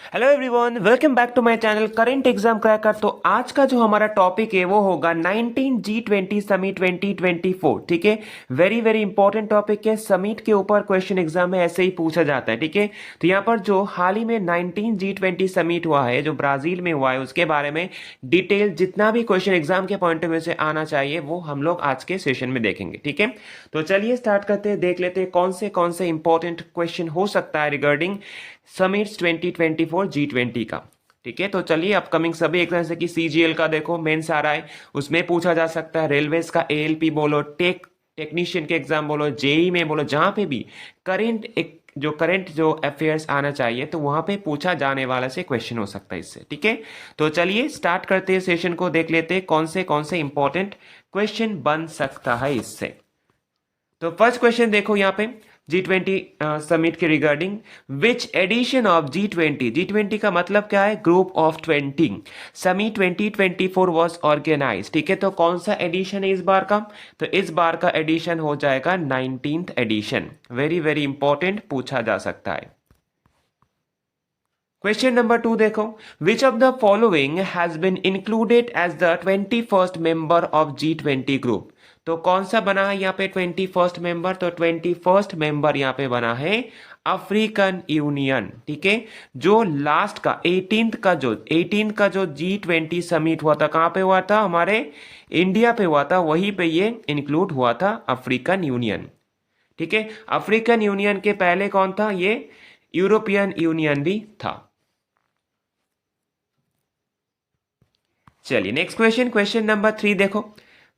Hello everyone, welcome back to my channel current exam cracker. तो आज का जो हमारा टॉपिक है वो होगा 19G20 समिट 2024। ठीक है, वेरी वेरी इंपॉर्टेंट टॉपिक है। समिट के ऊपर क्वेश्चन एग्जाम में ऐसे ही पूछा जाता है। ठीक है, तो यहाँ पर जो हाल ही में 19G20 समिट हुआ है जो ब्राजील में हुआ है उसके बारे में डिटेल जितना भी क्वेश्चन एग्जाम के पॉइंट ऑफ व्यू से आना चाहिए वो हम लोग आज के सेशन में देखेंगे। ठीक है, तो चलिए स्टार्ट करते हैं, देख लेते हैं कौन से इंपॉर्टेंट क्वेश्चन हो सकता है रिगार्डिंग समिट्स 2024 G20 का। ठीक है, तो चलिए अपकमिंग सभी एग्जाम जैसे कि सीजीएल का देखो मेंस आ रहा है, उसमें पूछा जा सकता है। रेलवेज का एएलपी बोलो, टेक्नीशियन के एग्जाम बोलो, जेई में बोलो, जहां पे भी करंट जो अफेयर्स आना चाहिए तो वहां पे पूछा जाने वाला से क्वेश्चन हो सकता है इससे। ठीक है, तो चलिए स्टार्ट करते हैं सेशन को, देख लेते हैं कौन से इंपॉर्टेंट क्वेश्चन बन सकता है इससे। तो फर्स्ट क्वेश्चन देखो यहाँ पे G20 समिट के regarding, which edition of G20 का मतलब क्या है? Group of 20 summit 2024 was organise. ठीक है, तो कौन सा एडिशन है इस बार का? तो इस बार का एडिशन हो जाएगा 19th addition. Very very important, पूछा जा सकता है। क्वेश्चन नंबर 2 देखो, which of the following has been included as the 21st member of G20 group. तो कौन सा बना है यहाँ पे 21st मेंबर? तो 21st मेंबर यहाँ पे बना है अफ्रीकन यूनियन। ठीक है, जो लास्ट का 18th का जो G20 समिट हुआ था, कहां पे हुआ था? हमारे इंडिया पे हुआ था, वहीं पे ये इंक्लूड हुआ था अफ्रीकन यूनियन। ठीक है, अफ्रीकन यूनियन के पहले कौन था? ये यूरोपियन यूनियन भी था। चलिए नेक्स्ट क्वेश्चन नंबर 3 देखो,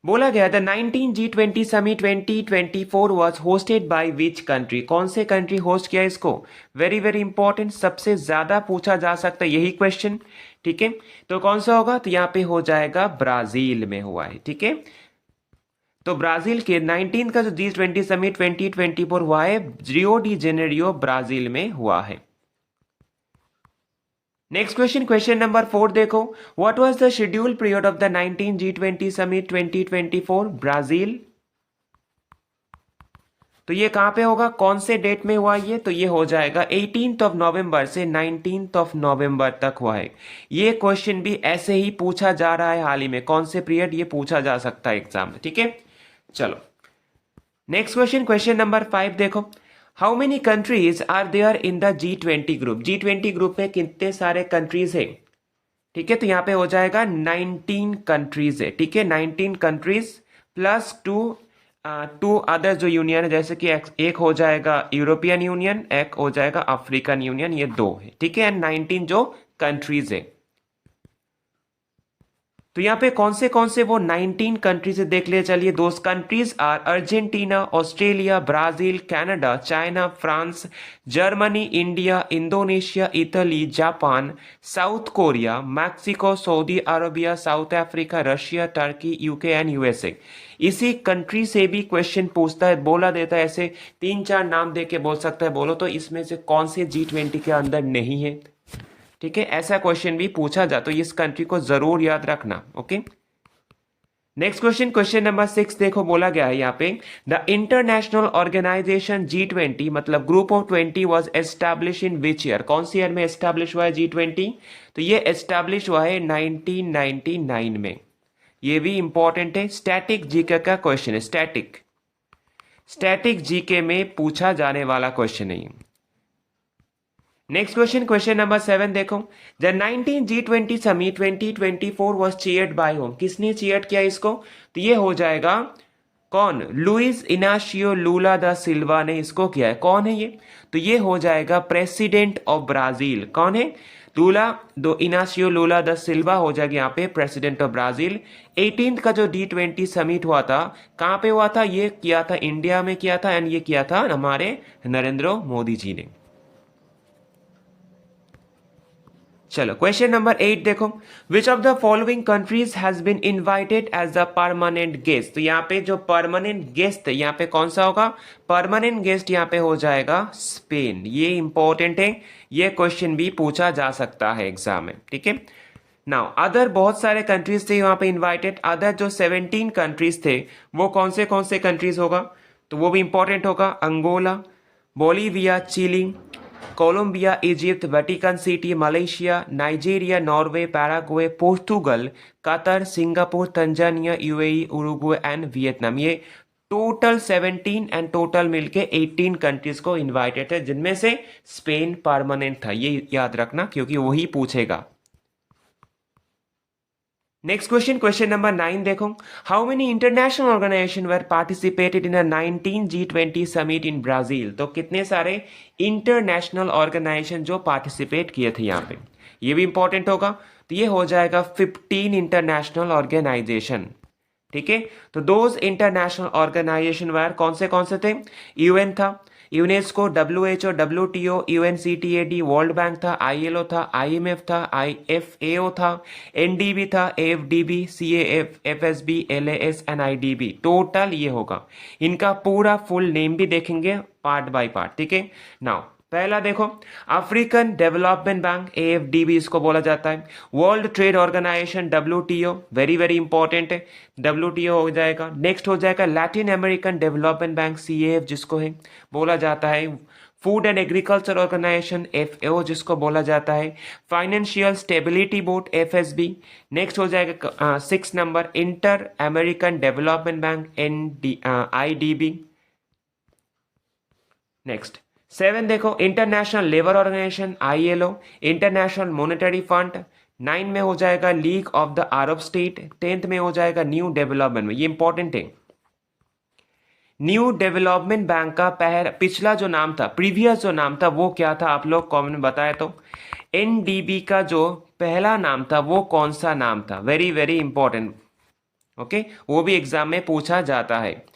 बोला गया था 19G20 summit 2024 was hosted by which country. कौन से कंट्री होस्ट किया इसको? वेरी वेरी इंपॉर्टेंट, सबसे ज्यादा पूछा जा सकता है यही क्वेश्चन। ठीक है, तो कौन सा होगा? तो यहाँ पे हो जाएगा ब्राजील में हुआ है। ठीक है, तो ब्राजील के 19 का जो G20 समिट 2024 हुआ है रियो डी जेनेरियो ब्राजील में हुआ है। नेक्स्ट क्वेश्चन नंबर 4 देखो, what was the schedule period of the 19G20 summit 2024 Brazil. तो ये कहां पे होगा? कौन से डेट में हुआ ये? तो ये हो जाएगा 18th ऑफ नवंबर से 19th ऑफ नवंबर तक हुआ है। ये क्वेश्चन भी ऐसे ही पूछा जा रहा है हाल ही में, कौन से पीरियड ये पूछा जा सकता है एग्जाम में। ठीक है, चलो नेक्स्ट क्वेश्चन नंबर 5 देखो, how many countries are there in the G20 group. G20 group में कितने सारे कंट्रीज है? ठीक है, तो यहां पे हो जाएगा 19 कंट्रीज है। ठीक है, 19 कंट्रीज प्लस टू अदर जो यूनियन है, जैसे कि एक हो जाएगा यूरोपियन यूनियन, एक हो जाएगा अफ्रीकन यूनियन, ये दो है। ठीक है, 19 जो कंट्रीज है। तो यहाँ पे कौन से वो 19 कंट्रीज देख ले चलिए। दोस्त countries are Argentina, Australia, Brazil, Canada, China, France, Germany, India, Indonesia, Italy, Japan, South Korea, Mexico, Saudi Arabia, South Africa, Russia, Turkey, UK and USA. इसी कंट्री से भी क्वेश्चन पूछता है, बोला देता है, ऐसे 3-4 नाम दे के बोल सकता है, बोलो तो इसमें से कौन से G20 के अंदर नहीं है। ठीक है, ऐसा क्वेश्चन भी पूछा जा, तो इस कंट्री को जरूर याद रखना। ओके, नेक्स्ट क्वेश्चन नंबर 6 देखो, बोला गया है यहाँ पे द इंटरनेशनल ऑर्गेनाइजेशन G20 मतलब group of 20 was establish in which year. कौन सी ईयर में एस्टैब्लिश हुआ है G20? तो ये एस्टैब्लिश हुआ है 1999 में। ये भी इंपॉर्टेंट है, स्टैटिक जीके का क्वेश्चन है। स्टैटिक जीके में पूछा जाने वाला क्वेश्चन है। नेक्स्ट क्वेश्चन नंबर 7 देखो, the 19G20 summit 2024 was chaired by home. किसने चेयर किया इसको? तो ये हो जाएगा कौन? लुइस इनाशियो लूला दा सिल्वा ने इसको किया है। कौन है ये? तो ये हो जाएगा प्रेसिडेंट ऑफ ब्राजील। कौन है? इनाशियो लूला दा सिल्वा हो जाएगा यहाँ पे प्रेसिडेंट ऑफ ब्राजील। 18th का जो G20 समिट हुआ था, कहां पे हुआ था? ये किया था इंडिया में किया था, एंड ये किया था हमारे नरेंद्र मोदी जी ने। चलो क्वेश्चन नंबर 8 देखो, which of the following countries has been invited as the permanent guest. तो यहाँ पे जो परमानेंट गेस्ट है यहाँ पे कौन सा होगा? परमानेंट गेस्ट यहाँ पे हो जाएगा स्पेन। ये इंपॉर्टेंट है, ये क्वेश्चन भी पूछा जा सकता है एग्जाम में। ठीक है, नाउ अदर बहुत सारे कंट्रीज थे यहाँ पे इन्वाइटेड। अदर जो 17 कंट्रीज थे वो कौन से कंट्रीज होगा? तो वो भी इंपॉर्टेंट होगा, Angola, Bolivia, Chile, Colombia, Egypt, Vatican City, Malaysia, Nigeria, Norway, Paraguay, Portugal, Qatar, Singapore, Tanzania, UAE, Uruguay and Vietnam. ये टोटल 17 एंड टोटल मिलके 18 कंट्रीज को इनवाइटेड है, जिनमें से स्पेन परमानेंट था। ये याद रखना क्योंकि वही पूछेगा। नेक्स्ट क्वेश्चन, क्वेश्चन नंबर 9 देखो। How many international organisation were participated in 19 G20 summit in Brazil. तो कितने सारे इंटरनेशनल ऑर्गेनाइजेशन जो पार्टिसिपेट किए थे यहाँ पे, ये भी इंपॉर्टेंट होगा। तो ये हो जाएगा 15 इंटरनेशनल ऑर्गेनाइजेशन। ठीक है, तो दोज इंटरनेशनल ऑर्गेनाइजेशन वर कौन से थे? यूएन था, UNESCO, WHO, WTO, UNCTAD, world bank था, आईएलओ था, आईएमएफ था, आईएफएओ था, एनडीबी था, FDB, CAF, FSB, LAS, NIDB. Total ये होगा। इनका पूरा फुल नेम भी देखेंगे पार्ट बाय पार्ट। ठीक है, नाउ पहला देखो, अफ्रीकन डेवलपमेंट बैंक, एएफडीबी इसको बोला जाता है। World trade organisation, WTO, very very important है, डब्ल्यूटीओ हो जाएगा। नेक्स्ट हो जाएगा Latin American development bank, CAF जिसको है बोला जाता है। Food and agriculture organisation, FAO जिसको बोला जाता है। Financial stability board, FSB. Next हो जाएगा 6 number, inter American development bank, IDB. Next 7 देखो, international labour organisation, ILO. International monetary fund. 9 में हो जाएगा league of the Arab state. 10th में हो जाएगा न्यू डेवलपमेंट में। ये इंपॉर्टेंट है। न्यू डेवलपमेंट बैंक का पिछला जो नाम था, प्रीवियस जो नाम था वो क्या था, आप लोग कमेंट में बताए। तो एनडीबी का जो पहला नाम था वो कौन सा नाम था? Very very important. ओके, वो भी एग्जाम में पूछा जाता है।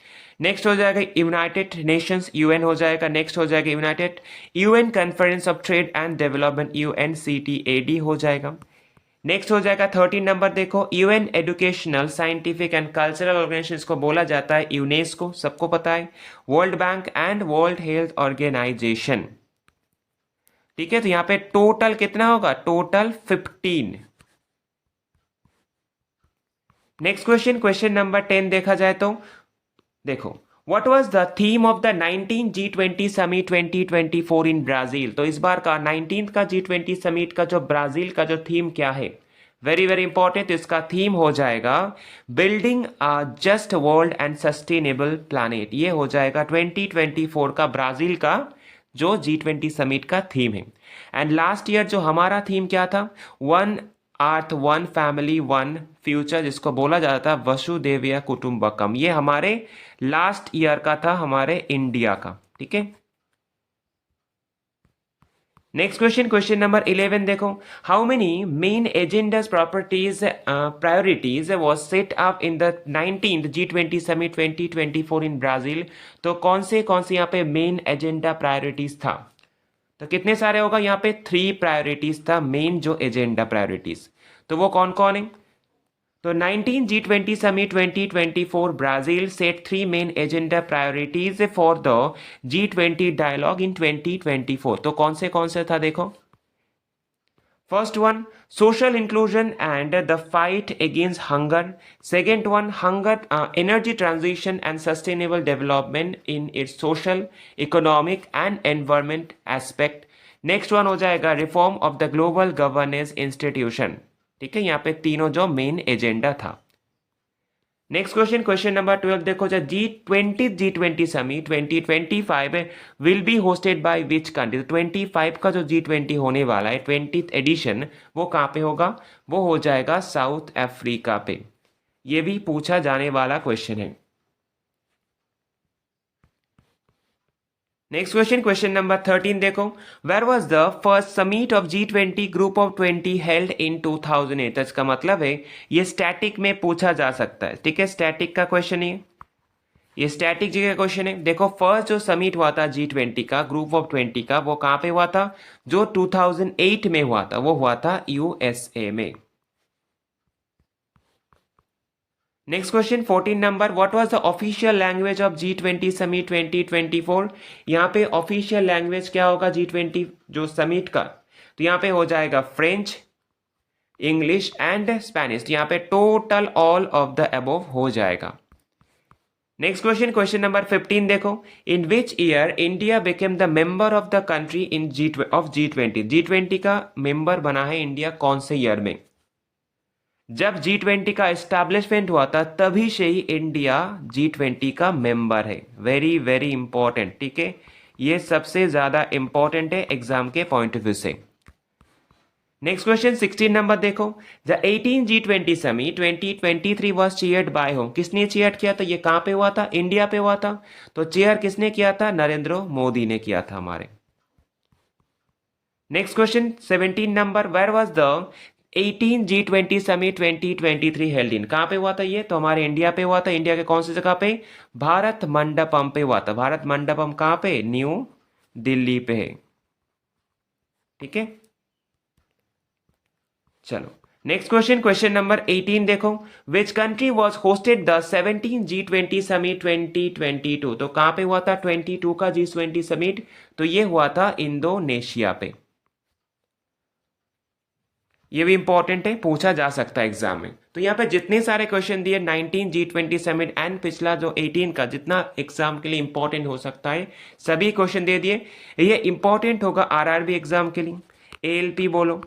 नेक्स्ट हो जाएगा यूनाइटेड नेशंस, यूएन हो जाएगा। नेक्स्ट हो जाएगा united UN conference of trade and development, UNCTAD हो जाएगा। नेक्स्ट हो जाएगा 13 नंबर देखो, UN educational, scientific and cultural organization को बोला जाता है यूनेस्को, सबको पता है। World bank and world health organization. ठीक है, तो यहां पे टोटल कितना होगा? Total 15। Next question, question number 10 देखा जाए तो देखो, what was the theme of the 19 G20 summit 2024 in Brazil. तो इस बार का 19th का G20 समिट का जो ब्राजील का जो थीम क्या है, वेरी वेरी इंपॉर्टेंट। तो इसका थीम हो जाएगा building a just world and sustainable planet. ये हो जाएगा 2024 का ब्राजील का जो G20 समिट का थीम है। एंड लास्ट ईयर जो हमारा थीम क्या था? One earth, one family, one future, जिसको बोला जाता था वसुदेवया कुटुंबकम। ये हमारे लास्ट ईयर का था, हमारे इंडिया का। ठीक है, नेक्स्ट क्वेश्चन, क्वेश्चन नंबर 11 देखो। How many main agendas priorities was set up in the 19th G20 summit 2024 in Brazil. तो कौन से यहाँ पे मेन एजेंडा प्रायोरिटीज था? तो कितने सारे होगा? यहाँ पे 3 प्रायोरिटीज था, मेन जो एजेंडा प्रायोरिटीज। तो वो कौन कौन है? तो 19 G20 Summit 2024 Brazil set 3 main agenda priorities for the G20 dialogue in 2024। तो कौन से था देखो। First one, social inclusion and the fight against hunger. Second one, hunger energy transition and sustainable development in its social, economic and environment aspect. Next one हो जाएगा reform of the global governance institution. ठीक है, यहाँ पे तीनों जो main agenda था। Next question, question number 12 देखो, G20 summit 2025 will be hosted by which country. 25 का जो G20 होने वाला है 20th एडिशन, वो कहाँ पे होगा? वो हो जाएगा साउथ अफ्रीका पे। ये भी पूछा जाने वाला क्वेश्चन है। नेक्स्ट क्वेश्चन, क्वेश्चन नंबर 13 देखो, where was the first summit of G20 group of 20 held in 2008। इसका मतलब है ये स्टैटिक में पूछा जा सकता है। ठीक है, स्टैटिक का क्वेश्चन है ये स्टैटिक जी का क्वेश्चन है। देखो, फर्स्ट जो समिट हुआ था G20 का, ग्रुप ऑफ 20 का, वो कहां पे हुआ था? जो 2008 में हुआ था, वो हुआ था यूएसए में। Next question 14 number, what was the official language of G20 summit 2024। यहाँ पे ऑफिशियल लैंग्वेज क्या होगा G20 जो समिट का? तो यहाँ पे हो जाएगा फ्रेंच, इंग्लिश एंड स्पेनिश। यहाँ पे total all of the above हो जाएगा। नेक्स्ट क्वेश्चन, क्वेश्चन नंबर 15 देखो, in which year India became the member of the country in G20? G20 का मेंबर बना है इंडिया कौन से ईयर में? जब G20 का एस्टैब्लिशमेंट हुआ था तभी से ही इंडिया G20 का मेंबर है। वेरी वेरी इंपॉर्टेंट, ठीक है, ये सबसे ज्यादा इंपॉर्टेंट है एग्जाम के पॉइंट ऑफ व्यू से। नेक्स्ट क्वेश्चन 16 नंबर देखो, the 18 G20 summit 2023 was chaired by home? किसने चेयर किया था? ये कहां पे हुआ था? इंडिया पे हुआ था। तो चेयर किसने किया था? नरेंद्र मोदी ने किया था हमारे। Next question 17 number, where was the 18 G20 summit 2023 held in? कहां पे हुआ था ये? तो हमारे इंडिया पे हुआ था। इंडिया के कौन सी जगह पे? भारत मंडपम पे हुआ था। भारत मंडपम कहां पे? न्यू दिल्ली पे है, ठीक है। चलो नेक्स्ट क्वेश्चन, क्वेश्चन नंबर 18 देखो, which country was hosted the 17 G20 summit 2022? तो कहां पे हुआ था 22 का G20 समिट? तो ये हुआ था इंडोनेशिया पे। ये भी इंपॉर्टेंट है, पूछा जा सकता है एग्जाम में। तो यहाँ पे जितने सारे क्वेश्चन दिए 19 G20 समिट एंड पिछला जो 18 का, जितना एग्जाम के लिए इंपॉर्टेंट हो सकता है सभी क्वेश्चन दे दिए। ये इंपॉर्टेंट होगा आरआरबी एग्जाम के लिए, एएलपी बोलो,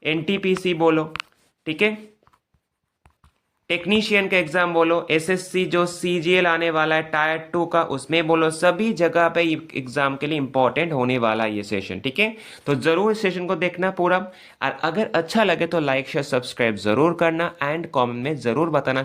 एनटीपीसी बोलो, ठीक है, टेक्नीशियन का एग्जाम बोलो, एसएससी जो सीजीएल आने वाला है टायर 2 का उसमें बोलो, सभी जगह पे एग्जाम के लिए इंपॉर्टेंट होने वाला है ये सेशन, ठीक है। तो जरूर इस सेशन को देखना पूरा, और अगर अच्छा लगे तो लाइक शेयर सब्सक्राइब जरूर करना एंड कमेंट में जरूर बताना